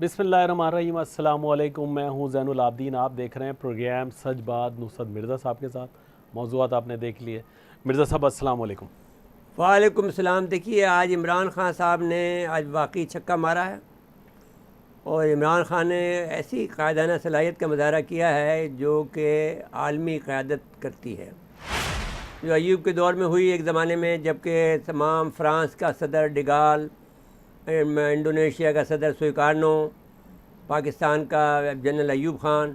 بسم اللہ الرحمن الرحیم۔ السلام علیکم، میں ہوں زین العابدین۔ آپ دیکھ رہے ہیں پروگرام سچ بات نصرت مرزا صاحب کے ساتھ۔ موضوعات آپ نے دیکھ لیے۔ مرزا صاحب السلام علیکم۔ وعلیکم السلام۔ دیکھیے آج عمران خان صاحب نے آج واقعی چھکا مارا ہے، اور عمران خان نے ایسی قائدانہ صلاحیت کا مظاہرہ کیا ہے جو کہ عالمی قیادت کرتی ہے، جو ایوب کے دور میں ہوئی ایک زمانے میں، جب کہ تمام فرانس کا صدر ڈگال، انڈونیشیا کا صدر سویکارنو، پاکستان کا جنرل ایوب خان،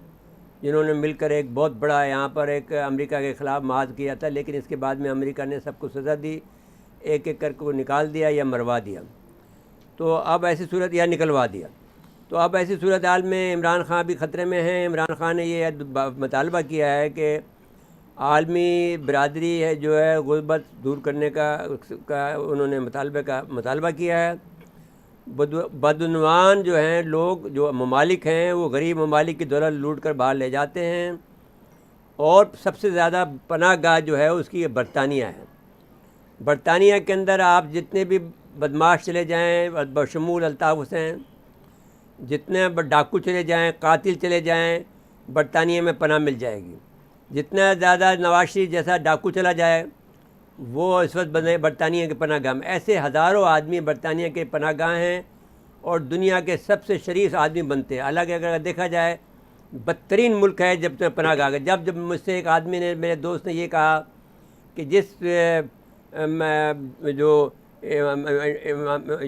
جنہوں نے مل کر ایک بہت بڑا یہاں پر ایک امریکہ کے خلاف محاذ کیا تھا، لیکن اس کے بعد میں امریکہ نے سب کو سزا دی، ایک ایک کر کو نکال دیا یا مروا دیا۔ تو اب ایسی صورت یا نکلوا دیا، تو اب ایسی صورتحال میں عمران خان بھی خطرے میں ہیں۔ عمران خان نے یہ مطالبہ کیا ہے کہ عالمی برادری ہے جو ہے غربت دور کرنے کا انہوں نے مطالبہ کیا ہے۔ بدعنوان جو ہیں لوگ، جو ممالک ہیں، وہ غریب ممالک کی دولت لوٹ کر باہر لے جاتے ہیں، اور سب سے زیادہ پناہ گاہ جو ہے اس کی برطانیہ ہے۔ برطانیہ کے اندر آپ جتنے بھی بدماش چلے جائیں، بشمول الطاف حسین، جتنے ڈاکو چلے جائیں، قاتل چلے جائیں، برطانیہ میں پناہ مل جائے گی۔ جتنا زیادہ نواز شریف جیسا ڈاکو چلا جائے وہ اس وقت برطانیہ کے پناہ گاہ میں، ایسے ہزاروں آدمی برطانیہ کے پناہ گاہ ہیں، اور دنیا کے سب سے شریف آدمی بنتے ہیں۔ حالانکہ اگر دیکھا جائے بدترین ملک ہے جب تک پناہ گاہ۔ جب مجھ سے ایک آدمی نے، میرے دوست نے یہ کہا کہ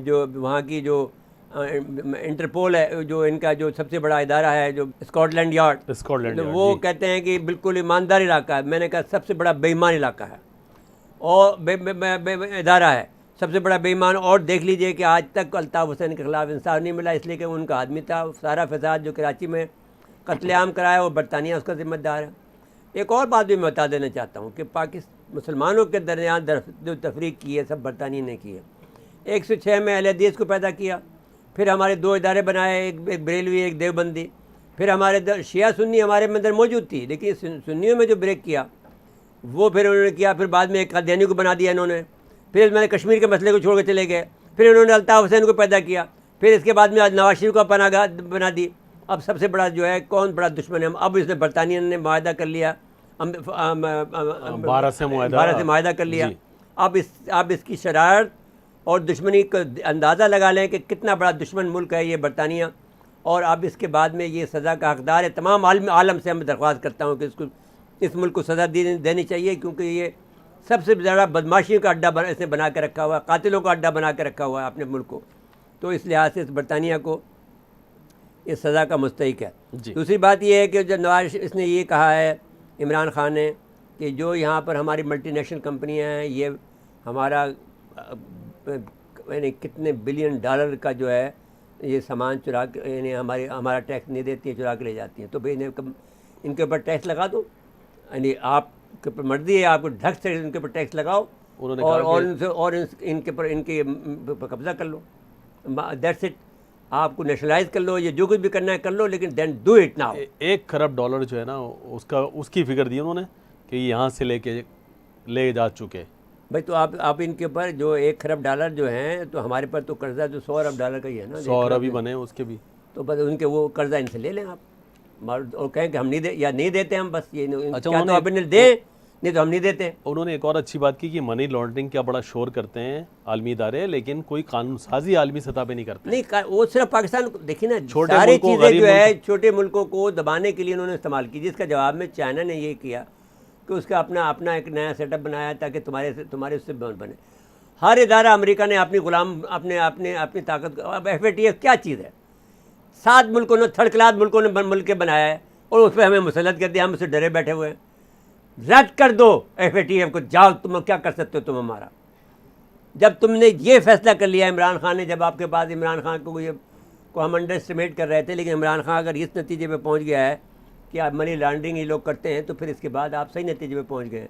جو وہاں کی جو انٹرپول ہے، جو ان کا جو سب سے بڑا ادارہ ہے، جو اسکاٹ لینڈ یارڈ، وہ کہتے ہیں کہ بالکل ایماندار علاقہ ہے۔ میں نے کہا سب سے بڑا بے ایمان علاقہ ہے، اور ادارہ ہے سب سے بڑا بے ایمان۔ اور دیکھ لیجئے کہ آج تک الطاف حسین کے خلاف انصاف نہیں ملا، اس لیے کہ ان کا آدمی تھا۔ سارا فساد جو کراچی میں قتل عام کرایا وہ برطانیہ اس کا ذمہ دار ہے۔ ایک اور بات بھی میں بتا دینا چاہتا ہوں کہ مسلمانوں کے درمیان جو تفریق کی ہے سب برطانیہ نے کی ہے۔ 106 میں اہل حدیث کو پیدا کیا، پھر ہمارے 2 ادارے بنائے، ایک بریلوی ایک دیوبندی، پھر ہمارے شیعہ سنی ہمارے اندر موجود تھی، لیکن سنیوں میں جو بریک کیا وہ پھر انہوں نے کیا، پھر بعد میں ایک قادیانی کو بنا دیا انہوں نے، پھر میں نے کشمیر کے مسئلے کو چھوڑ کے چلے گئے، پھر انہوں نے الطاف حسین کو پیدا کیا، پھر اس کے بعد میں نواز شریف کو پناہ گاہ بنا دی۔ اب سب سے بڑا جو ہے کون بڑا دشمن ہے؟ اب اس نے برطانیہ نے معاہدہ کر لیا، 12 سے معاہدہ کر لیا۔ اب اس کی شرارت اور دشمنی کا اندازہ لگا لیں کہ کتنا بڑا دشمن ملک ہے یہ برطانیہ، اور اب اس کے بعد میں یہ سزا کا حقدار ہے۔ تمام عالم سے میں درخواست کرتا ہوں کہ اس ملک کو سزا دینی چاہیے، کیونکہ یہ سب سے زیادہ بدماشیوں کا اڈہ اس نے بنا کے رکھا ہوا ہے، قاتلوں کا اڈہ بنا کے رکھا ہوا ہے اپنے ملک کو۔ تو اس لحاظ سے اس برطانیہ کو اس سزا کا مستحق ہے۔ دوسری بات یہ ہے کہ جو اس نے یہ کہا ہے عمران خان نے کہ جو یہاں پر ہماری ملٹی نیشنل کمپنیاں ہیں، یہ ہمارا یعنی کتنے بلین ڈالر کا جو ہے یہ سامان چرا کے، یعنی ہمارا ٹیکس نہیں دیتی ہیں، چرا کے لے جاتی ہیں، تو بھائی ان کے اوپر ٹیکس لگا دو۔ یعنی آپ کے اوپر مرضی ہے، آپ کو ڈھنگ سے ان کے اوپر ٹیکس لگاؤ، اور ان کے اوپر قبضہ کر لو۔ دیٹس اٹ، آپ کو نیشنلائز کر لو، یہ جو کچھ بھی کرنا ہے کر لو، لیکن دین ڈو اٹ ناؤ۔ 1 کھرب ڈالر جو ہے نا اس کی فکر دی انہوں نے کہ یہاں سے لے جا چکے۔ بھائی تو آپ ان کے اوپر جو 1 کھرب ڈالر جو ہیں، تو ہمارے پر تو قرضہ جو 100 ارب ڈالر کا ہی ہے نا، 100 ارب ہی بنے اس کے بھی، تو بس ان کے وہ قرضہ ان سے لے لیں آپ، اور کہیں کہ ہم نہیں دیتے ہم، بس یہ تو آپ انہیں دیں، نہیں تو ہم نہیں دیتے۔ انہوں نے ایک اور اچھی بات کی کہ منی لانڈرنگ کا بڑا شور کرتے ہیں عالمی ادارے، لیکن کوئی قانون سازی عالمی سطح پہ نہیں کرتے۔ نہیں، وہ صرف پاکستان کو دیکھیں نا، ساری چیزیں جو ہے چھوٹے ملکوں کو دبانے کے لیے انہوں نے استعمال کی، جس کا جواب میں چائنا نے یہ کیا کہ اس کا اپنا ایک نیا سیٹ اپ بنایا تاکہ تمہارے اس سے بنے۔ ہر ادارہ امریکہ نے اپنی اپنی طاقت، اب FATF کیا چیز ہے؟ 7 ملکوں نے، 3rd کلاس ملکوں نے مل کے بنایا ہے، اور اس پہ ہمیں مسلط کر دیا، ہم اسے ڈرے بیٹھے ہوئے ہیں۔ رد کر دو FATF کو، جاؤ تم کیا کر سکتے ہو تم ہمارا۔ جب تم نے یہ فیصلہ کر لیا عمران خان نے، جب آپ کے پاس عمران خان کو ہم انڈر اسٹیمیٹ کر رہے تھے، لیکن عمران خان اگر اس نتیجے پہ پہنچ گیا ہے کہ آپ منی لانڈرنگ یہ لوگ کرتے ہیں، تو پھر اس کے بعد آپ صحیح نتیجے پہ پہنچ گئے ہیں،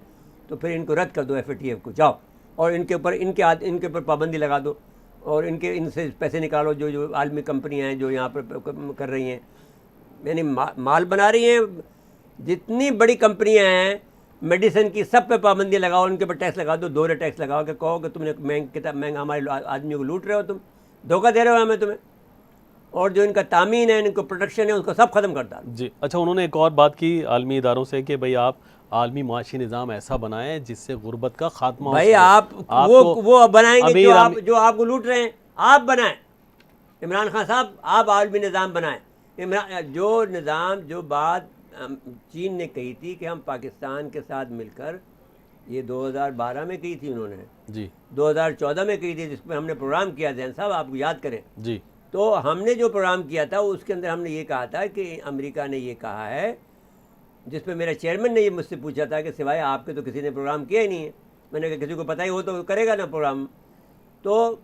تو پھر ان کو رد کر دو FATF کو، جاؤ اور ان کے اوپر پابندی لگا دو، اور ان سے پیسے نکالو جو عالمی کمپنیاں ہیں جو یہاں پر کر رہی ہیں، یعنی مال بنا رہی ہیں۔ جتنی بڑی کمپنیاں ہیں میڈیسن کی، سب پہ پابندی لگاؤ، ان کے اوپر ٹیکس لگا دو، دوہرے ٹیکس لگاؤ، کہ کہو کہ تم نے مہنگا ہمارے آدمیوں کو لوٹ رہے ہو، تم دھوکہ دے رہے ہو ہمیں تمہیں، اور جو ان کا تامین ہے، ان کو پروٹیکشن ہے، اس کو سب ختم کرتا ہے. جی اچھا، انہوں نے ایک اور بات کی عالمی اداروں سے کہ بھئی آپ عالمی معاشی نظام ایسا بنائیں جس سے غربت کا خاتمہ ہو بھائی سکے. آپ وہ بنائیں گے جو آپ کو لوٹ رہے ہیں، آپ بنائیں. عمران خان صاحب آپ عالمی نظام بنائیں. جو نظام، جو بات چین نے کہی تھی کہ ہم پاکستان کے ساتھ مل کر، یہ 2012 میں کہی تھی انہوں نے، جی 2014 میں کہی تھی، جس پہ ہم نے پروگرام کیا ذہن صاحب آپ کو یاد کریں. جی تو ہم نے جو پروگرام کیا تھا اس کے اندر ہم نے یہ کہا تھا کہ امریکہ نے یہ کہا ہے، جس پہ میرا چیئرمین نے یہ مجھ سے پوچھا تھا کہ سوائے آپ کے تو کسی نے پروگرام کیا ہی نہیں ہے. میں نے کہا کسی کو پتہ ہی ہو تو کرے گا نا پروگرام. تو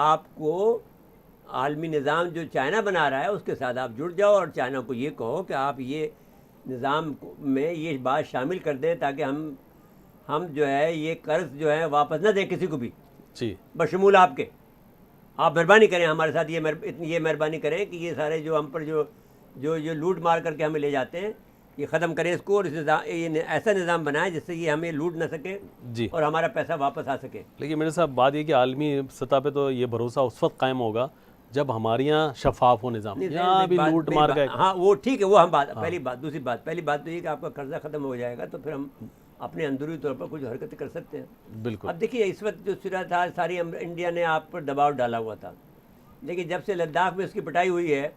آپ کو عالمی نظام جو چائنا بنا رہا ہے اس کے ساتھ آپ جڑ جاؤ، اور چائنا کو یہ کہو کہ آپ یہ نظام میں یہ بات شامل کر دیں تاکہ ہم جو ہے یہ قرض جو ہے واپس نہ دیں کسی کو بھی، جی بشمول آپ کے. آپ مہربانی کریں ہمارے ساتھ، یہ مہربانی کریں کہ یہ سارے جو ہم پر جو لوٹ مار کر کے ہمیں لے جاتے ہیں، یہ ختم کریں اس کو، اور یہ ایسا نظام بنائیں جس سے یہ ہمیں لوٹ نہ سکے جی. اور ہمارا پیسہ واپس آ سکے. لیکن میرے صاحب بات یہ کہ عالمی سطح پہ تو یہ بھروسہ اس وقت قائم ہوگا جب ہمارے یہاں شفاف ہو نظام. یہاں بھی لوٹ مار گئے. ہاں وہ ٹھیک ہے، وہ ہم بات پہلی بات. دوسری بات، پہلی بات تو یہ کہ آپ کا قرضہ ختم ہو جائے گا تو پھر ہم اپنے اندرونی طور پر کچھ حرکتیں کر سکتے ہیں. بالکل. اب دیکھیے اس وقت جو صورت تھا، ساری انڈیا نے آپ پر دباؤ ڈالا ہوا تھا، لیکن جب سے لداخ میں اس کی پٹائی ہوئی ہے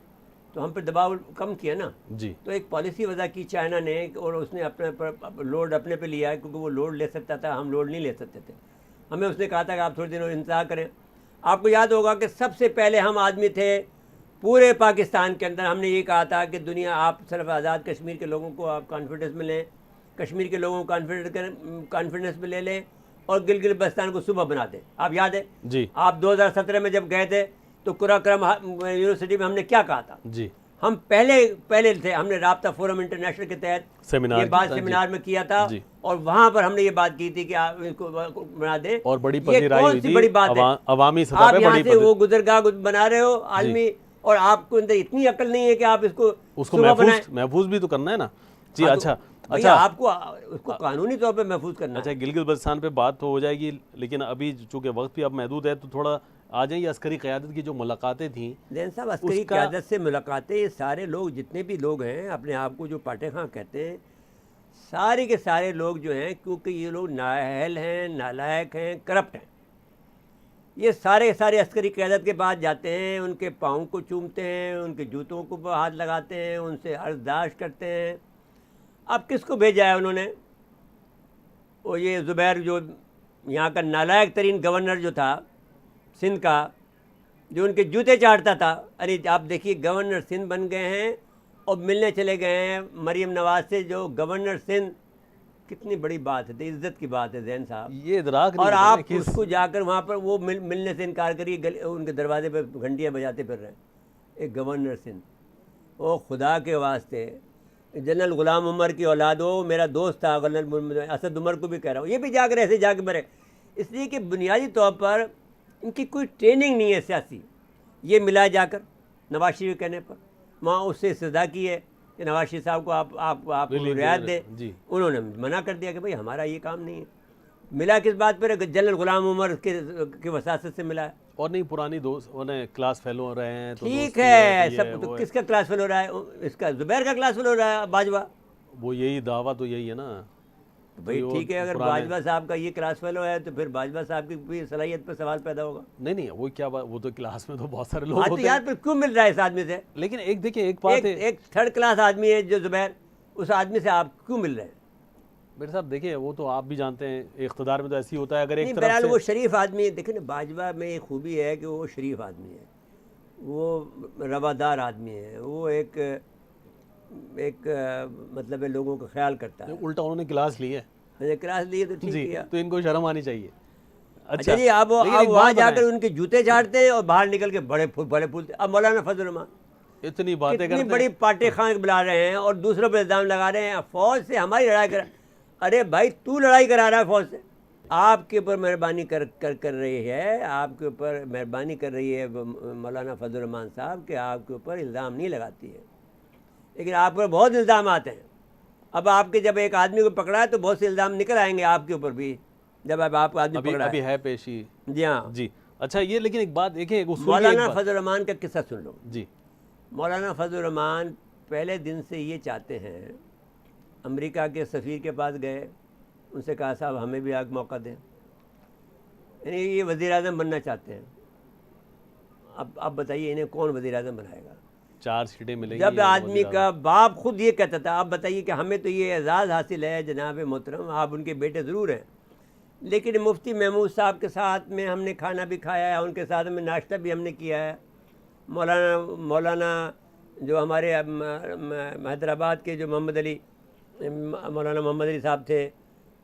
تو ہم پہ دباؤ کم کیا نا. جی تو ایک پالیسی وضع کی چائنا نے، اور اس نے اپنے لوڈ اپنے پہ لیا ہے، کیونکہ وہ لوڈ لے سکتا تھا، ہم لوڈ نہیں لے سکتے تھے. ہمیں اس نے کہا تھا کہ آپ تھوڑے دنوں انتظار کریں. آپ کو یاد ہوگا کہ سب سے پہلے ہم آدمی تھے پورے پاکستان کے اندر، ہم نے یہ کہا تھا کہ دنیا آپ صرف آزاد کشمیر کے لوگوں کو آپ کانفیڈنس میں لیں، کشمیر کے لوگوں کو کانفیڈنس میں لے لیں، اور گلگت بلتستان کو صوبہ بنا دیں. آپ یاد ہے جی آپ 2017 میں جب گئے تھے تو قراقرم یونیورسٹی میں ہم نے کیا کہا تھا؟ جی ہم پہلے تھے، ہم نے رابطہ فورم انٹرنیشنل کے تحت یہ بات سیمینار میں کیا تھا، اور وہاں پر ہم نے یہ بات کی تھی کہ آپ اس کو بنا دیں. اور بڑی یہ پذیرائی کون سی بڑی بات ہے؟ عوامی سطح آپ پہ یہاں بڑی سے وہ گزرگاہ بنا رہے ہو عالمی، اور آپ کو اندر اتنی عقل نہیں ہے کہ آپ اس کو محفوظ بھی تو کرنا ہے نا. جی اچھا آپ کو اس کو قانونی طور پہ محفوظ کرنا. اچھا گلگت بلتستان پہ بات تو ہو جائے گی، لیکن ابھی چونکہ وقت بھی اب محدود ہے تو تھوڑا آ جائیں. یہ عسکری قیادت کی جو ملاقاتیں تھیں، زین صاحب عسکری قیادت سے ملاقاتیں، یہ سارے لوگ جتنے بھی لوگ ہیں اپنے آپ کو جو پاٹے خاں کہتے ہیں، سارے کے سارے لوگ جو ہیں، کیونکہ یہ لوگ نااہل ہیں، نالائق ہیں، کرپٹ ہیں، یہ سارے عسکری قیادت کے پاس جاتے ہیں، ان کے پاؤں کو چومتے ہیں، ان کے جوتوں کو ہاتھ لگاتے ہیں، ان سے عرضداشت کرتے ہیں. اب کس کو بھیجا ہے انہوں نے؟ وہ یہ زبیر جو یہاں کا نالائق ترین گورنر جو تھا سندھ کا، جو ان کے جوتے چاٹتا تھا. ارے آپ دیکھیے گورنر سندھ بن گئے ہیں اور ملنے چلے گئے ہیں مریم نواز سے، جو گورنر سندھ. کتنی بڑی بات ہے، عزت کی بات ہے زین صاحب. یہ ادراک نہیں اور ہوتا آپ اس کو جا کر وہاں پر وہ ملنے سے انکار کریے، ان کے دروازے پہ گھنٹیاں بجاتے پھر رہے ہیں. ایک گورنر سندھ، او خدا کے واسطے، جنرل غلام عمر کی اولاد ہو، میرا دوست تھا اسد عمر کو بھی کہہ رہا ہوں، یہ بھی جا کر ایسے جا کے مرے. اس لیے کہ بنیادی طور پر ان کی کوئی ٹریننگ نہیں ہے سیاسی. یہ ملا جا کر نواز شریف کہنے پر، وہاں اس سے استدعا کی ہے کہ نواز شریف صاحب کو آپ رعایت دیں. انہوں نے منع کر دیا کہ بھائی ہمارا یہ کام نہیں ہے. ملا کس بات پر؟ جنرل غلام عمر کے وساست سے ملا ہے. اور نہیں پرانی دوست کلاس فیلو ہو رہے ہیں. ٹھیک ہے، سب تو کس کا کلاس فیلو ہو رہا ہے؟ اس کا زبیر کا کلاس فیلو ہو رہا ہے، باجوہ. وہ یہی دعویٰ تو یہی ہے نا بھائی. ٹھیک ہے، اگر باجوہ صاحب کا یہ کلاس فیلو ہے تو پھر باجوہ صاحب کی بھی صلاحیت پر سوال پیدا ہوگا. نہیں وہ کیا بات، وہ تو کلاس میں تو بہت سارے لوگ ہوتے ہیں. یار پھر کیوں مل رہا ہے اس آدمی سے؟ لیکن ایک دیکھیں، ایک بات ہے، ایک تھرڈ کلاس آدمی ہے جو زبیر، اس آدمی سے آپ کیوں مل رہے ہیں؟ میرے صاحب دیکھیں، وہ تو آپ بھی جانتے ہیں اقتدار میں تو ایسی ہوتا ہے. اگر ایک طرف سے وہ شریف آدمی ہے. دیکھیں نا باجوہ میں ایک خوبی ہے کہ وہ شریف آدمی ہے، وہ روادار آدمی ہے، وہ ایک مطلب لوگوں کا خیال کرتا ہے. الٹا انہوں نے کلاس لی ہے. کلاس لی ہے تو ٹھیک کیا. تو ان کو شرم آنی چاہیے. اچھا جی، آپ وہاں جا کر ان کے جوتے چاٹتے ہیں اور باہر نکل کے بڑے پھولتے. اب مولانا فضل الرحمان اتنی باتیں کرتے ہیں، اتنی بڑی پارٹی خان بلا رہے ہیں اور دوسروں پہ الزام لگا رہے ہیں فوج سے ہماری لڑائی کرا. ارے بھائی تو لڑائی کرا رہا ہے فوج سے. آپ کے اوپر مہربانی کر رہی ہے، آپ کے اوپر مہربانی کر رہی ہے مولانا فضل الرحمان صاحب کہ آپ کے اوپر الزام نہیں لگاتی ہے، لیکن آپ پر بہت الزامات ہیں. اب آپ کے جب ایک آدمی کو پکڑا ہے تو بہت سے الزام نکل آئیں گے آپ کے اوپر بھی، جب آپ آدمی پکڑا ابھی ہے پیشی. جی ہاں جی اچھا یہ لیکن ایک بات دیکھیں، ایک اصول مولانا فضل الرحمان کا قصہ سن لو. جی مولانا فضل الرحمان پہلے دن سے یہ چاہتے ہیں، امریکہ کے سفیر کے پاس گئے، ان سے کہا صاحب ہمیں بھی آگ موقع دیں. یعنی یہ وزیر اعظم بننا چاہتے ہیں. اب بتائیے انہیں کون وزیر اعظم بنائے گا؟ 4 سیٹیں ملیں گی. جب آدمی کا باپ خود یہ کہتا تھا. آپ بتائیے کہ ہمیں تو یہ اعزاز حاصل ہے جناب محترم، آپ ان کے بیٹے ضرور ہیں، لیکن مفتی محمود صاحب کے ساتھ میں ہم نے کھانا بھی کھایا ہے، ان کے ساتھ میں ناشتہ بھی ہم نے کیا ہے. مولانا جو ہمارے حیدرآباد کے جو مولانا محمد علی صاحب تھے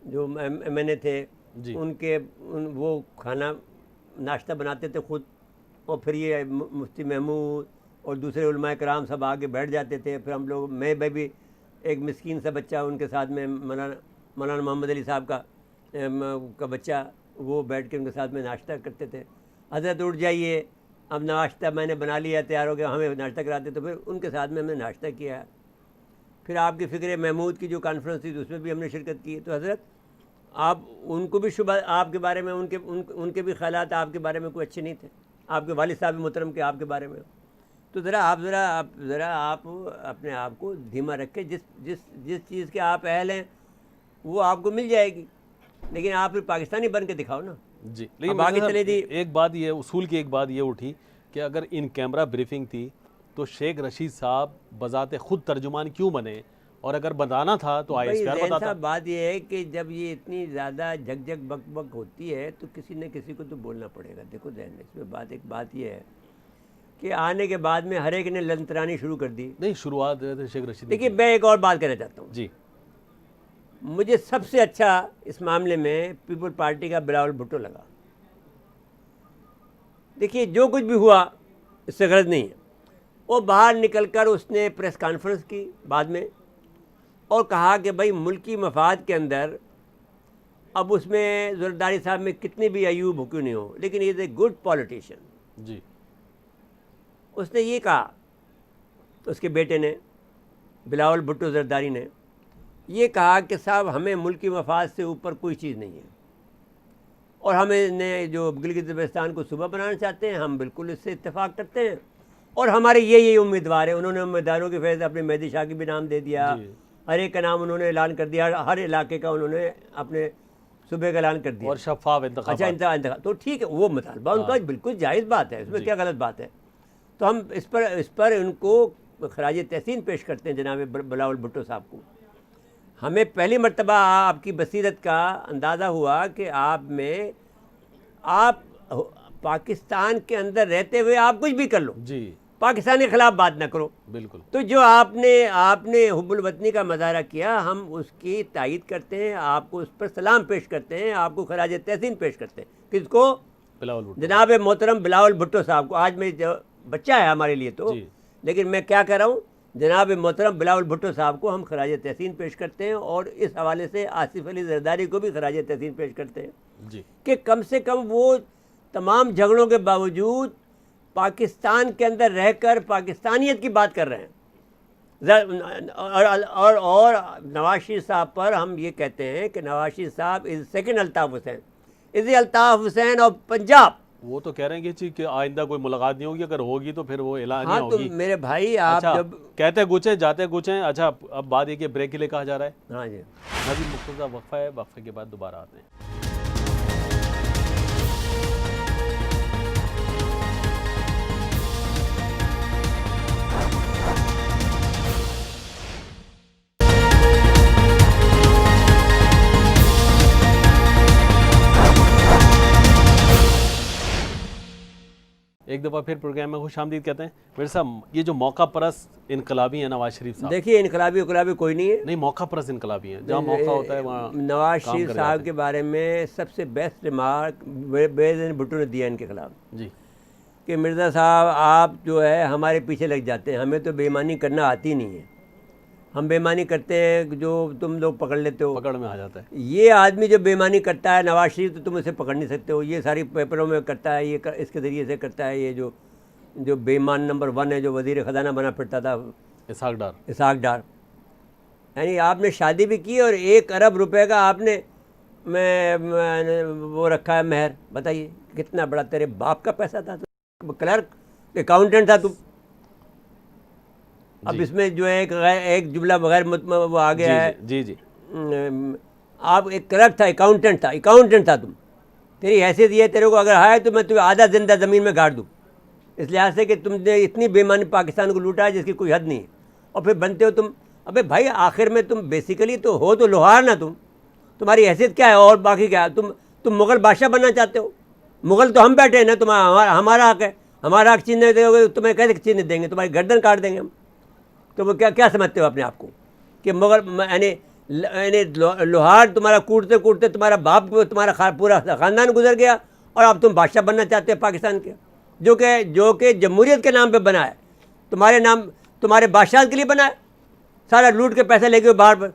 جو ایم این اے تھے، جی ان کے وہ کھانا ناشتہ بناتے تھے خود، اور پھر یہ مفتی محمود اور دوسرے علماء کرام سب آگے بیٹھ جاتے تھے. پھر ہم لوگ، میں بھی ایک مسکین سا بچہ ان کے ساتھ میں، مولانا محمد علی صاحب کا بچہ، وہ بیٹھ کے ان کے ساتھ میں ناشتہ کرتے تھے. حضرت اٹھ جائیے، اب ناشتہ میں نے بنا لیا، تیار ہو گیا، ہمیں ناشتہ کراتے، تو پھر ان کے ساتھ میں ہم نے ناشتہ کیا. پھر آپ کی فکر محمود کی جو کانفرنس تھی اس میں بھی ہم نے شرکت کی. تو حضرت آپ ان کو بھی شبہ آپ کے بارے میں، ان کے بھی خیالات آپ کے بارے میں کوئی اچھے نہیں تھے، آپ کے والد صاحب محترم کے آپ کے بارے میں. تو ذرا آپ اپنے آپ کو دھیما رکھیں. جس چیز کے آپ اہل ہیں وہ آپ کو مل جائے گی، لیکن آپ پھر پاکستانی بن کے دکھاؤ نا. جی لیکن آگے چلے جی. ایک بات یہ اصول کی ایک بات یہ اٹھی کہ اگر ان کیمرہ بریفنگ تھی تو شیخ رشید صاحب بذات خود ترجمان کیوں بنے، اور اگر بتانا تھا تو آئی ایس پی آر بتاتا. صاحب بات یہ ہے کہ جب یہ اتنی زیادہ جھک جھک بک بک ہوتی ہے تو کسی نہ کسی کو تو بولنا پڑے گا. دیکھو ذہن میں اس میں ایک بات یہ ہے کہ آنے کے بعد میں ہر ایک نے لنترانی شروع کر دی. نہیں شروعات شیخ رشید. دیکھیے میں ایک اور بات کہنا چاہتا ہوں. جی مجھے سب سے اچھا اس معاملے میں پیپل پارٹی کا بلاول بھٹو لگا. دیکھیے جو کچھ بھی ہوا اس سے غرض نہیں ہے. وہ باہر نکل کر اس نے پریس کانفرنس کی بعد میں اور کہا کہ بھائی ملکی مفاد کے اندر، اب اس میں زرداری صاحب میں کتنے بھی ایوب کیوں نہیں ہو، لیکن ہی از اے گڈ پولیٹیشین. جی اس نے یہ کہا، اس کے بیٹے نے بلاول بھٹو زرداری نے یہ کہا کہ صاحب ہمیں ملکی مفاد سے اوپر کوئی چیز نہیں ہے، اور ہمیں نے جو گلگت بلتستان کو صوبہ بنانا چاہتے ہیں ہم بالکل اس سے اتفاق کرتے ہیں، اور ہمارے یہ امیدوار ہیں. انہوں نے امیدواروں کی فیض اپنے مہدی شاہ کی بھی نام دے دیا. ہر ایک کا نام انہوں نے اعلان کر دیا، ہر علاقے کا انہوں نے اپنے صوبے کا اعلان کر دیا، اور شفاف انتخابات. اچھا انتخاب. تو ٹھیک ہے، وہ مطالبہ ان کا بالکل جائز بات ہے، اس میں کیا غلط بات ہے. تو ہم اس پر ان کو خراج تحسین پیش کرتے ہیں جناب بلاول بھٹو صاحب کو. ہمیں پہلی مرتبہ آپ کی بصیرت کا اندازہ ہوا کہ آپ پاکستان کے اندر رہتے ہوئے آپ کچھ بھی کر لو، جی پاکستان کے خلاف بات نہ کرو. بالکل. تو جو آپ نے حب الوطنی کا مظاہرہ کیا، ہم اس کی تائید کرتے ہیں، آپ کو اس پر سلام پیش کرتے ہیں، آپ کو خراج تحسین پیش کرتے ہیں. کس کو؟ بلاول بھٹو. جناب محترم بلاول بھٹو صاحب کو. آج میں بچہ ہے ہمارے لیے تو، لیکن میں کیا کہہ رہا ہوں، جناب محترم بلاول بھٹو صاحب کو ہم خراج تحسین پیش کرتے ہیں، اور اس حوالے سے آصف علی زرداری کو بھی خراج تحسین پیش کرتے ہیں. جی کہ کم سے کم وہ تمام جھگڑوں کے باوجود پاکستان کے اندر رہ کر پاکستانیت کی بات کر رہے ہیں. اور نواز شریف صاحب پر ہم یہ کہتے ہیں کہ نواز شریف صاحب is second Altaf Hussain, is a Altaf Hussain of Punjab. وہ تو کہہ رہے ہیں کہ آئندہ کوئی ملاقات نہیں ہوگی، اگر ہوگی تو پھر وہ اعلانیہ ہاں تو ہوگی. میرے بھائی آپ اچھا، جب کہتے گچھیں جاتے گچھیں. اچھا اب بات یہ کہ بریک کے لیے کہا جا رہا ہے. ہاں جی ابھی مختصر وقفہ ہے، وقفے کے بعد دوبارہ آتے ہیں. ایک دفعہ پھر پروگرام میں خوش آمدید کہتے ہیں. میرے صاحب یہ جو موقع پرست انقلابی ہیں نواز شریف صاحب، دیکھیے انقلابی کوئی نہیں ہے. نہیں موقع پرست انقلابی ہیں، جہاں موقع ہوتا ہے وہاں نواز شریف صاحب کے بارے میں سب سے بیسٹ ریمارک بے بھٹو نے دیا ان کے خلاف. جی کہ مرزا صاحب آپ جو ہے ہمارے پیچھے لگ جاتے ہیں، ہمیں تو بے ایمانی کرنا آتی نہیں ہے، ہم بے ایمانی کرتے ہیں جو تم لوگ پکڑ لیتے ہو، پکڑ میں آ جاتا ہے. یہ آدمی جو بے ایمانی کرتا ہے نواز شریف تو تم اسے پکڑ نہیں سکتے ہو. یہ ساری پیپروں میں کرتا ہے، یہ اس کے ذریعے سے کرتا ہے. یہ جو بے ایمان نمبر 1 ہے، جو وزیر خزانہ بنا پھرتا تھا، اسحاق ڈار. یعنی آپ نے شادی بھی کی اور 1 ارب روپے کا آپ نے میں نے وہ رکھا ہے مہر. بتائیے کتنا بڑا تیرے باپ کا پیسہ تھا, کلرک اکاؤنٹنٹ تھا تم. اب اس میں جو ہے ایک جملہ بغیر وہ آ گیا ہے. جی جی, آپ ایک کلرک تھا, اکاؤنٹنٹ تھا تم. تیری حیثیت یہ ہے, تیرے کو اگر آئے تو میں تمہیں آدھا زندہ زمین میں گاڑ دوں, اس لحاظ سے کہ تم نے اتنی بےمانی پاکستان کو لوٹا ہے جس کی کوئی حد نہیں ہے. اور پھر بنتے ہو تم. ابے بھائی آخر میں تم بیسیکلی تو ہو تو لوہار نا, تمہاری حیثیت کیا ہے اور باقی کیا ہے؟ تم مغل بادشاہ بننا چاہتے ہو. مغل تو ہم بیٹھے ہیں نا, ہمارا حق ہے. ہمارا حق چھیننے دے گے تمہیں کیسے چھیننے دیں گے؟ تمہاری گردن کاٹ دیں گے ہم. تو وہ کیا سمجھتے ہو اپنے آپ کو کہ مغل یعنی لوہار تمہارا کوٹتے کوٹتے تمہارا باپ تمہارا پورا خاندان گزر گیا اور اب تم بادشاہ بننا چاہتے ہو پاکستان کے, جو کہ جمہوریت کے نام پہ بنا ہے. تمہارے نام تمہارے بادشاہ کے لیے بنا ہے. سارا لوٹ کے پیسے لے کے باہر پر.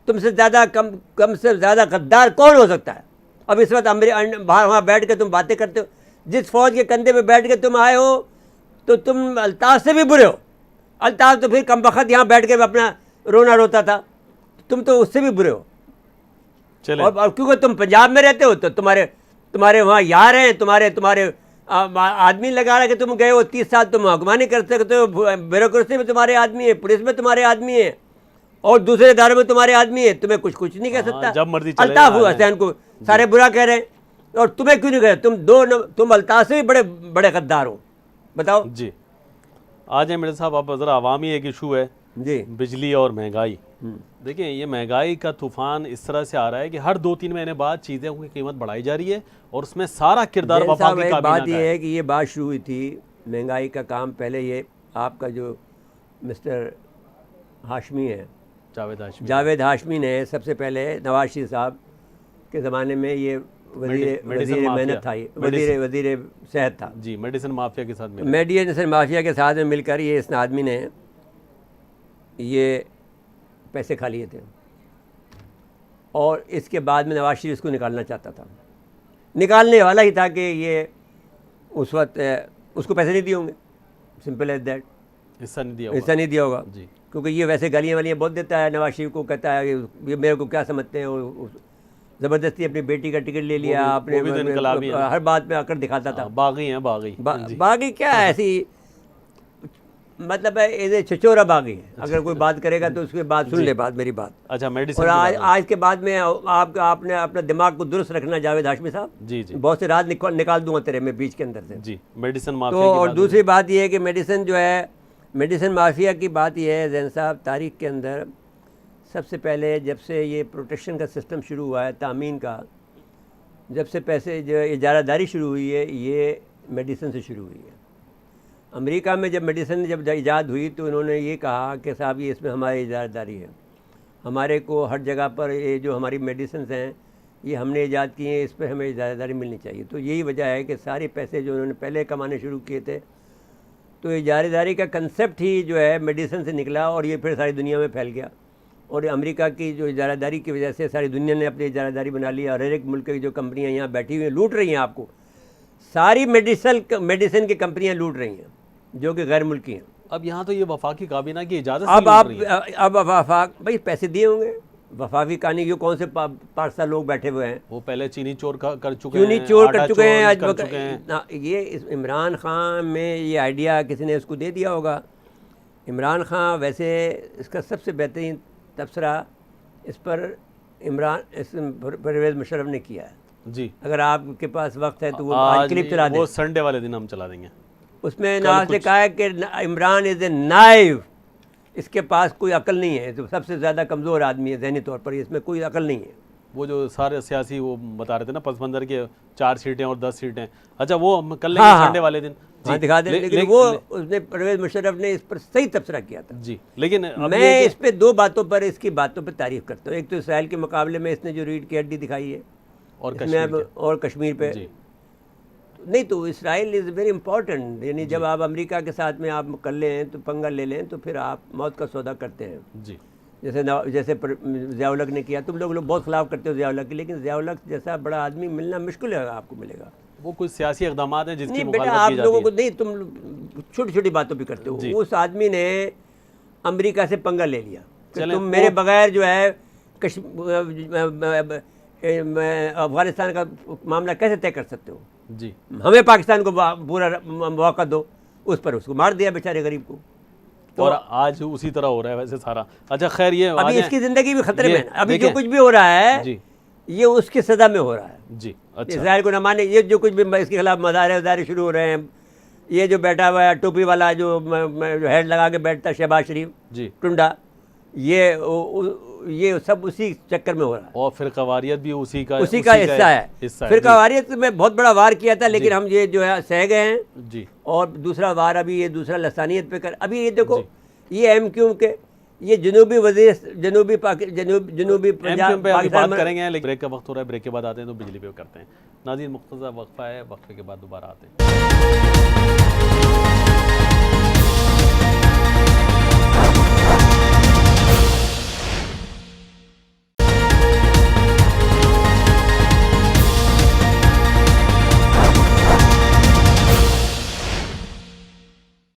تم سے زیادہ کم سے زیادہ غدار کون ہو سکتا ہے؟ اب اس وقت باہر وہاں بیٹھ کے تم باتیں کرتے ہو. جس فوج کے کندھے پہ بیٹھ کے تم آئے ہو تو تم الطاف سے بھی برے ہو. الطاف تو پھر کم بخت یہاں بیٹھ کے اپنا رونا روتا تھا, تم تو اس سے بھی برے ہو. اور کیونکہ تم پنجاب میں رہتے ہو تو تمہارے وہاں یار ہیں, تمہارے آدمی لگا رہا کہ تم گئے ہو 30 سال تم حکمرانی کر سکتے ہو. بیوروکریسی میں تمہارے آدمی ہیں, پولیس میں تمہارے آدمی ہیں, اور دوسرے اداروں میں تمہارے آدمی ہیں. تمہیں کچھ نہیں کہہ سکتا. جب مرضی الطاف حسین کو سارے برا کہہ رہے ہیں, اور تمہیں کیوں نہیں کہہ رہے؟ تم الطاف سے بھی بڑے غدار ہو. بتاؤ جی. آ جائیں مرزا صاحب, آپ ذرا عوامی ایک ایشو ہے جی, بجلی اور مہنگائی. دیکھیں یہ مہنگائی کا طوفان اس طرح سے آ رہا ہے کہ ہر 2-3 مہینے بعد چیزوں کی قیمت بڑھائی جا رہی ہے, اور اس میں سارا کردار وفاقی کابینہ کا ہے. بات یہ ہے کہ یہ بات شروع ہوئی تھی مہنگائی کا کام. پہلے یہ آپ کا جو مسٹر ہاشمی ہے, جاوید ہاشمی نے سب سے پہلے نواز شریف صاحب کے زمانے میں یہ وزیر محنت تھا, وزیر صحت تھا. جی, میڈیسن مافیا کے ساتھ میڈیسن مافیا کے ساتھ میں مل کر یہ اس آدمی نے یہ پیسے کھا لیے تھے, اور اس کے بعد میں نواز شریف اس کو نکالنا چاہتا تھا. نکالنے والا ہی تھا کہ یہ اس وقت اس کو پیسے نہیں دیے ہوں گے. Simple as that. حصہ نہیں دیا ہوگا جی, کیونکہ یہ ویسے گالیاں والیاں بہت دیتا ہے. نواز شریف کو کہتا ہے یہ میرے کو کیا سمجھتے ہیں, زبردستی اپنی بیٹی کا ٹکٹ لے لیا, اپنے ہر بات میں آ کر دکھاتا تھا. باغی ہیں باغی کیا ایسی مطلب ہے چھچورا باغی ہے. اگر کوئی بات کرے گا تو اس کے بعد سن لے بات میری بات. اچھا, اور آج کے بعد میں آپ نے اپنا دماغ کو درست رکھنا جاوید ہاشمی صاحب. جی جی, بہت سے راز نکال دوں گا تیرے میں بیچ کے اندر سے. جی, میڈیسن تو اور دوسری بات یہ ہے کہ میڈیسن مافیا کی بات یہ ہے زین صاحب, تاریخ کے اندر سب سے پہلے جب سے یہ پروٹیکشن کا سسٹم شروع ہوا ہے, تامین کا, جب سے پیسے جو اجارہ داری شروع ہوئی ہے, یہ میڈیسن سے شروع ہوئی ہے. امریکہ میں جب میڈیسن جب ایجاد ہوئی تو انہوں نے یہ کہا کہ صاحب یہ اس میں ہماری اجارہ داری ہے. ہمارے کو ہر جگہ پر یہ جو ہماری میڈیسنز ہیں یہ ہم نے ایجاد کی ہیں, اس پہ ہمیں اجارہ داری ملنی چاہیے. تو یہی وجہ ہے کہ سارے پیسے جو انہوں نے پہلے کمانے شروع کیے تھے, تو اجارہ داری کا کنسیپٹ ہی جو ہے میڈیسن سے نکلا, اور یہ پھر ساری دنیا میں پھیل گیا. اور امریکہ کی جو اجارہ داری کی وجہ سے ساری دنیا نے اپنی اجارہ داری بنا لی, اور ہر ایک ملک کی جو کمپنیاں یہاں بیٹھی ہوئی ہیں لوٹ رہی ہیں آپ کو. ساری میڈیسن کی کمپنیاں لوٹ رہی ہیں جو کہ غیر ملکی ہیں. اب یہاں تو یہ وفاقی کابینہ کی اجازت اب وفاق بھائی پیسے دیے ہوں گے. وفاقی کہانی یہ کون سے 5 لوگ بیٹھے ہوئے ہیں, وہ پہلے چینی چور کر چکے ہیں. یہ عمران خان میں یہ آئیڈیا کسی نے اس کو دے دیا ہوگا. عمران خان ویسے اس کا سب سے بہترین تبصرہ اس پر پرویز مشرف نے کیا ہے. جی, اگر آپ کے پاس وقت ہے تو وہ کلپ چلا دیں. وہ سنڈے والے دن ہم چلا دیں گے. اس میں نواز نے کہا ہے کہ عمران از اے نائف, اس کے پاس کوئی عقل نہیں ہے, تو سب سے زیادہ کمزور آدمی ہے ذہنی طور پر, اس میں کوئی عقل نہیں ہے. وہ جو سارے سیاسی وہ بتا رہے تھے نا پس منظر کے 4 سیٹیں اور 10 سیٹیں, اچھا وہ ہم کر لیں گے سنڈے والے دن. ہاں دکھا دیں. لیکن وہ اس نے پرویز مشرف نے اس پر صحیح تبصرہ کیا تھا. جی, لیکن میں اس پہ 2 باتوں پر اس کی باتوں پہ تعریف کرتا ہوں. ایک تو اسرائیل کے مقابلے میں اس نے جو ریڑھ کی ہڈی دکھائی ہے, اور کشمیر پہ نہیں, تو اسرائیل از ویری امپورٹنٹ. یعنی جب آپ امریکہ کے ساتھ میں آپ کر لیں تو پنگا لے لیں تو پھر آپ موت کا سودا کرتے ہیں. جی, جیسے ضیاء الحق نے کیا. تم لوگ بہت خلاف کرتے ہو ضیاء الحق کی, لیکن ضیاء الحق جیسا بڑا آدمی ملنا مشکل ہے, آپ کو ملے گا. وہ کچھ سیاسی اقدامات ہیں جس کی مخالفت کی جاتی ہے. آپ لوگوں کو نہیں, تم چھوٹی چھوٹی باتوں پہ کرتے ہو. اس آدمی نے امریکہ سے پنگا لے لیا کہ تم میرے بغیر جو ہے افغانستان کا معاملہ کیسے طے کر سکتے ہو؟ جی ہمیں پاکستان کو پورا موقع دو، اس پر اس کو مار دیا بیچارے غریب کو. اور آج اسی طرح ہو رہا ہے ویسے سارا. اچھا خیر یہ ابھی اس کی زندگی بھی خطرے میں ہے. ابھی جو دیکھیں، کچھ بھی ہو رہا ہے جی یہ اس کی سزا میں ہو رہا ہے. جی اچھا اسرائیل کو نہ مانے، یہ جو کچھ بھی اس کے خلاف مظاہرے شروع ہو رہے ہیں. یہ جو بیٹھا ہوا ہے ٹوپی والا جو ہیڈ لگا کے بیٹھتا ہے شہباز شریف جی، ٹنڈا، یہ سب اسی چکر میں ہو رہا ہے. اور فرقہ واریت بھی اسی کا حصہ ہے. فرقہ واریت میں بہت بڑا وار کیا تھا، لیکن ہم یہ جو ہے سہ گئے ہیں. جی اور دوسرا وار ابھی یہ دوسرا لسانیت پہ ابھی یہ دیکھو یہ ایم کیو کے یہ جنوبی جنوبی پنجاب پہ ابھی بات کریں گے، لیکن بریک کا وقت ہو رہا ہے. بریک کے بعد آتے ہیں تو بجلی پہ کرتے ہیں. ناظرین مختصر وقفہ ہے، وقفے کے بعد دوبارہ آتے ہیں.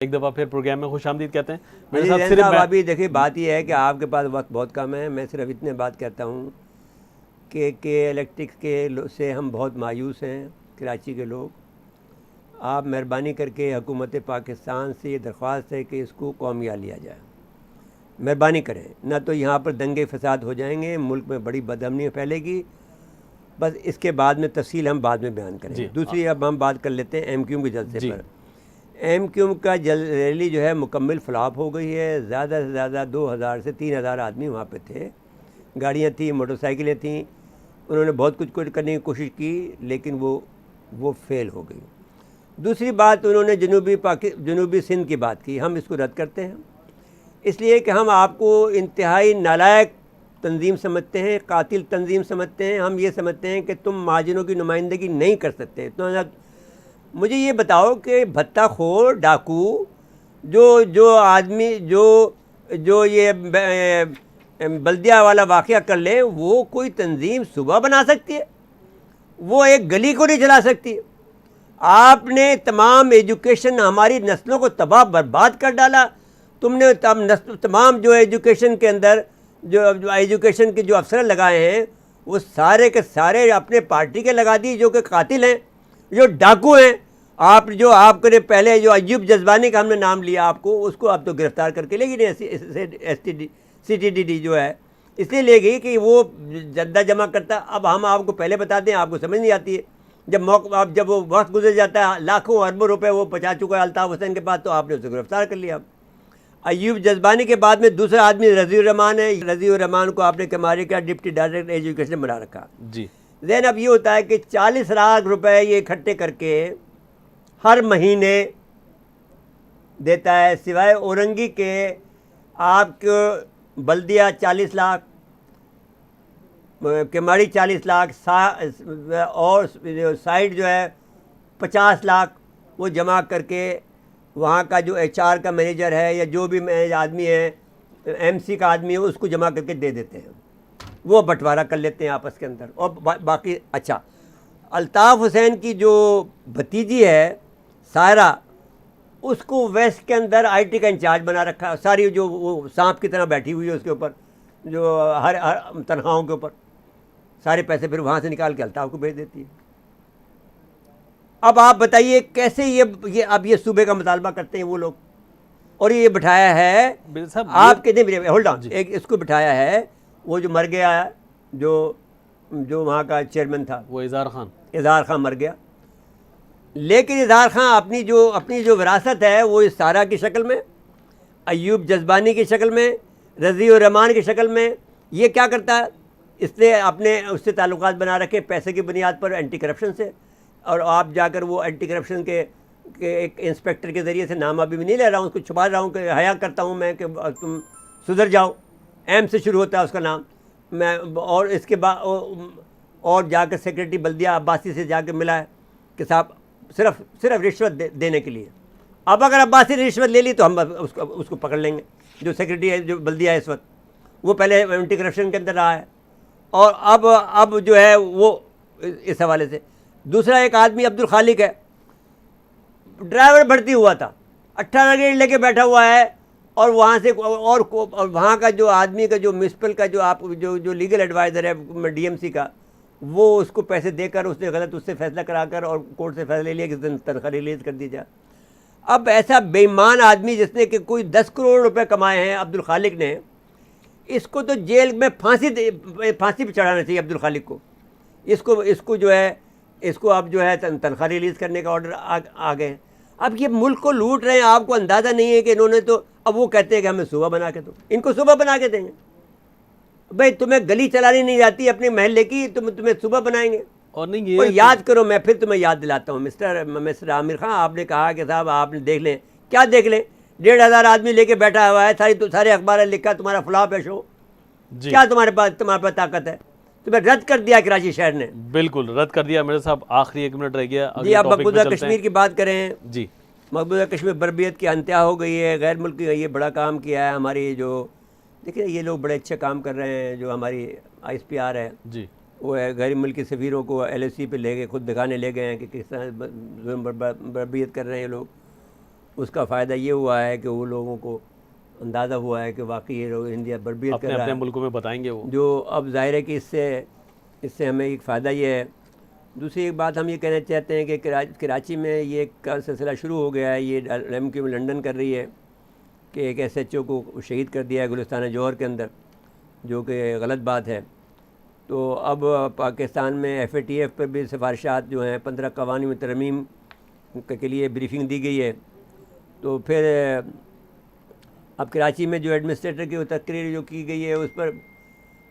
ایک دفعہ پھر پروگرام میں خوش آمدید کہتے ہیں. میرے ساتھ صرف ابھی دیکھیے بات یہ ہے کہ آپ کے پاس وقت بہت کم ہے. میں صرف اتنے بات کہتا ہوں کہ الیکٹرک کے سے ہم بہت مایوس ہیں کراچی کے لوگ. آپ مہربانی کر کے حکومت پاکستان سے یہ درخواست ہے کہ اس کو قومیہ لیا جائے. مہربانی کریں، نہ تو یہاں پر دنگے فساد ہو جائیں گے، ملک میں بڑی بدامنی پھیلے گی. بس اس کے بعد میں تفصیل ہم بعد میں بیان کریں گے. دوسری اب ہم بات کر لیتے ہیں ایم کیو کے جلسے پر. ایم کیو کا ریلی جو ہے مکمل فلاپ ہو گئی ہے. زیادہ سے زیادہ 2000 سے 3000 آدمی وہاں پہ تھے. گاڑیاں تھیں، موٹر سائیکلیں تھیں. انہوں نے بہت کچھ کرنے کی کوشش کی لیکن وہ فیل ہو گئی. دوسری بات انہوں نے جنوبی سندھ کی بات کی. ہم اس کو رد کرتے ہیں اس لیے کہ ہم آپ کو انتہائی نالائق تنظیم سمجھتے ہیں، قاتل تنظیم سمجھتے ہیں. ہم یہ سمجھتے ہیں کہ تم مہاجروں کی نمائندگی نہیں کر سکتے. تو مجھے یہ بتاؤ کہ بھتہ خور ڈاکو جو آدمی جو یہ بلدیہ والا واقعہ کر لیں، وہ کوئی تنظیم صبح بنا سکتی ہے؟ وہ ایک گلی کو نہیں چلا سکتی. آپ نے تمام ایجوکیشن ہماری نسلوں کو تباہ برباد کر ڈالا. تم نے تمام جو ایجوکیشن کے اندر جو ایجوکیشن کے جو افسر لگائے ہیں وہ سارے کے سارے اپنے پارٹی کے لگا دی، جو کہ قاتل ہیں، جو ڈاکو ہیں. آپ نے پہلے جو ایوب جذبانی کا ہم نے نام لیا آپ کو، اس کو آپ تو گرفتار کر کے لے گی نہیں. CTD جو ہے اس لیے لے گئی کہ وہ جدہ جمع کرتا. اب ہم آپ کو پہلے بتا دیں، آپ کو سمجھ نہیں آتی ہے. جب وہ وقت گزر جاتا ہے، لاکھوں اربوں روپے وہ پہنچا چکا ہے الطاف حسین کے پاس، تو آپ نے اسے گرفتار کر لیا. ایوب جذبانی کے بعد میں دوسرا آدمی رضی الرحمان ہے. رضی الرحمان کو آپ نے کمارے کا ڈپٹی ڈائریکٹر ایجوکیشن بنا رکھا. جی ذہن اب یہ ہوتا ہے کہ 40 لاکھ روپے یہ اکٹھے کر کے ہر مہینے دیتا ہے. سوائے اورنگی کے آپ کو بلدیہ 40 لاکھ، کماڑی 40 لاکھ، اور سائٹ جو ہے 50 لاکھ وہ جمع کر کے وہاں کا جو HR کا مینیجر ہے یا جو بھی آدمی ہے، MC کا آدمی ہے، اس کو جمع کر کے دے دیتے ہیں. وہ بٹوارہ کر لیتے ہیں آپس کے اندر. اور باقی اچھا الطاف حسین کی جو بھتیجی ہے سائرہ، اس کو ویسٹ کے اندر IT کا انچارج بنا رکھا ہے. ساری جو وہ سانپ کی طرح بیٹھی ہوئی ہے اس کے اوپر، جو ہر تنخواہوں کے اوپر سارے پیسے پھر وہاں سے نکال کے الطاف کو بھیج دیتی ہے. اب آپ بتائیے کیسے یہ صوبے کا مطالبہ کرتے ہیں وہ لوگ. اور یہ بٹھایا ہے آپ کے دن ہولڈ آن، ایک اس کو بٹھایا ہے وہ جو مر گیا ہے، جو وہاں کا چیئرمین تھا، وہ اظہار خان مر گیا. لیکن اظہار خان اپنی جو وراثت ہے وہ اس سارہ کی شکل میں، ایوب جذبانی کی شکل میں، رضی الرحمان کی شکل میں یہ کیا کرتا ہے؟ اس نے اپنے اس سے تعلقات بنا رکھے پیسے کی بنیاد پر اینٹی کرپشن سے. اور آپ جا کر وہ اینٹی کرپشن کے ایک انسپیکٹر کے ذریعے سے، نام ابھی بھی نہیں لے رہا ہوں، اس کو چھپا رہا ہوں کہ حیا کرتا ہوں میں کہ تم سدھر جاؤ. ایم سے شروع ہوتا ہے اس کا نام. میں اور اس کے بعد اور جا کر سیکریٹری بلدیہ عباسی سے جا کے ملا ہے کہ صاحب صرف رشوت دینے کے لیے. اب اگر عباسی نے رشوت لے لی تو ہم اس کو پکڑ لیں گے. جو سیکریٹری ہے جو بلدیہ ہے اس وقت، وہ پہلے اینٹی کرپشن کے اندر رہا ہے. اور اب جو ہے وہ اس حوالے سے. دوسرا ایک آدمی عبد الخالق ہے، ڈرائیور بھرتی ہوا تھا، 18 گیٹ لے کے بیٹھا ہوا ہے. اور وہاں سے اور وہاں کا جو آدمی کا جو میونسپل کا جو آپ جو لیگل ایڈوائزر ہے DMC کا، وہ اس کو پیسے دے کر اس نے غلط اس سے فیصلہ کرا کر اور کورٹ سے فیصلہ لیا کہ تنخواہ ریلیز کر دی جائے. اب ایسا بے ایمان آدمی جس نے کہ کوئی 10 کروڑ روپے کمائے ہیں عبدالخالق نے, اس کو تو جیل میں پھانسی پہ چڑھانا چاہیے عبدالخالق کو. اس کو جو ہے اس کو اب جو ہے تنخواہ ریلیز کرنے کا آرڈر آ گئے. اب یہ ملک کو لوٹ رہے ہیں, آپ کو اندازہ نہیں ہے کہ انہوں نے تو اب وہ کہتے ہیں کہ ہمیں صوبہ بنا کے دو. ان کو صوبہ بنا کے دیں گے. بھائی تمہیں گلی چلانی نہیں جاتی اپنے محلے کی, تمہیں صوبہ بنائیں گے. اور نہیں اور یہ یاد کرو, میں پھر تمہیں یاد دلاتا ہوں مسٹر عامر خان, آپ نے کہا کہ صاحب آپ نے دیکھ لیں. کیا دیکھ لیں؟ 1,500 آدمی لے کے بیٹھا ہوا ہے, سارے اخبار لکھا تمہارا فلاپ ہے شو. جی کیا تمہارے پاس طاقت ہے؟ تمہیں رد کر دیا کراچی شہر نے. بالکل رد کر دیا میرے صاحب. آخری 1 منٹ رہ گیا. جی آپ مقبوضہ کشمیر کی بات کریں. جی مقبوضہ کشمیر بربریت کی انتہا ہو گئی ہے. غیر ملکی یہ بڑا کام کیا ہے. ہماری جو دیکھیں یہ لوگ بڑے اچھے کام کر رہے ہیں. جو ہماری ISPR ہے جی وہ ہے غیر ملکی سفیروں کو LSE پہ لے گئے, خود دکھانے لے گئے ہیں کہ کس طرح بربریت کر رہے ہیں یہ لوگ. اس کا فائدہ یہ ہوا ہے کہ وہ لوگوں کو اندازہ ہوا ہے کہ واقعی یہ لوگ انڈیا بربریت کر رہا ہے. اپنے ملکوں میں بتائیں گے وہ جو اب ظاہر ہے کہ اس سے ہمیں ایک فائدہ یہ ہے. دوسری ایک بات ہم یہ کہنا چاہتے ہیں کہ کراچی میں یہ ایک سلسلہ شروع ہو گیا ہے. یہ MQ میں لنڈن کر رہی ہے کہ ایک SHO کو شہید کر دیا ہے گلستان جوہر کے اندر, جو کہ غلط بات ہے. تو اب پاکستان میں FATF پر بھی سفارشات جو ہیں 15 قوانین میں ترمیم کے لیے بریفنگ دی گئی ہے. تو پھر اب کراچی میں جو ایڈمنسٹریٹر کی تقریر جو کی گئی ہے اس پر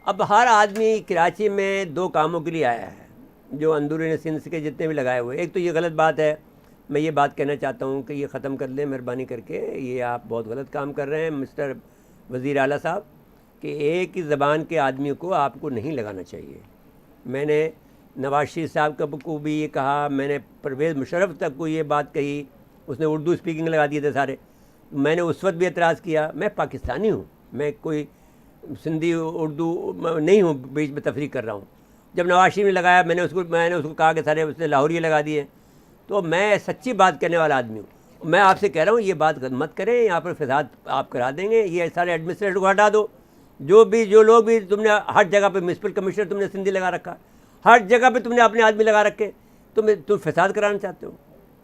اب ہر آدمی کراچی میں 2 کاموں کے لیے آیا ہے, جو اندرون سندھ کے جتنے بھی لگائے ہوئے. ایک تو یہ غلط بات ہے, میں یہ بات کہنا چاہتا ہوں کہ یہ ختم کر لیں مہربانی کر کے. یہ آپ بہت غلط کام کر رہے ہیں مسٹر وزیر اعلیٰ صاحب, کہ ایک ہی زبان کے آدمی کو آپ کو نہیں لگانا چاہیے. میں نے نواز شریف صاحب کو بھی یہ کہا, میں نے پرویز مشرف تک کو یہ بات کہی, اس نے اردو اسپیکنگ لگا دیے تھے سارے. میں نے اس وقت بھی اعتراض کیا, میں پاکستانی ہوں, میں کوئی سندھی اردو نہیں ہوں بیچ میں تفریق کر رہا ہوں. جب نواز شریف نے لگایا میں نے اس کو کہا کہ سارے اس نے لاہوری لگا دیے. تو میں سچی بات کہنے والا آدمی ہوں. میں آپ سے کہہ رہا ہوں یہ بات مت کریں, یہاں پر فساد آپ کرا دیں گے. یہ سارے ایڈمنسٹریٹر کو ہٹا دو. جو لوگ بھی تم نے ہر جگہ پہ میونسپل کمشنر تم نے سندھی لگا رکھا, ہر جگہ پہ تم نے اپنے آدمی لگا رکھے. تم فساد کرانا چاہتے ہو,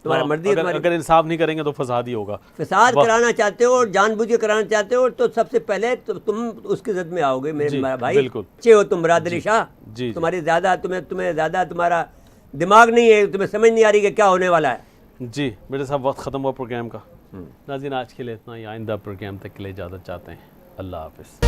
تمہارا مرضی ہے. اگر انصاف نہیں کریں گے تو فساد ہی ہوگا. فساد کرانا چاہتے ہو اور جان بوجھ کے کرانا چاہتے ہو تو سب سے پہلے تم اس کی زد میں آؤ گے میرے بھائی. بالکل اچھے ہو تم برادری شاہ. تمہاری زیادہ تمہیں زیادہ تمہارا دماغ نہیں ہے, تمہیں سمجھ نہیں آ رہی کہ کیا ہونے والا ہے. جی میرے صاحب وقت ختم ہوا پروگرام کا. ناظرین آج کے لیے اتنا ہی. آئندہ پروگرام تک کے لیے اجازت چاہتے ہیں. اللہ حافظ.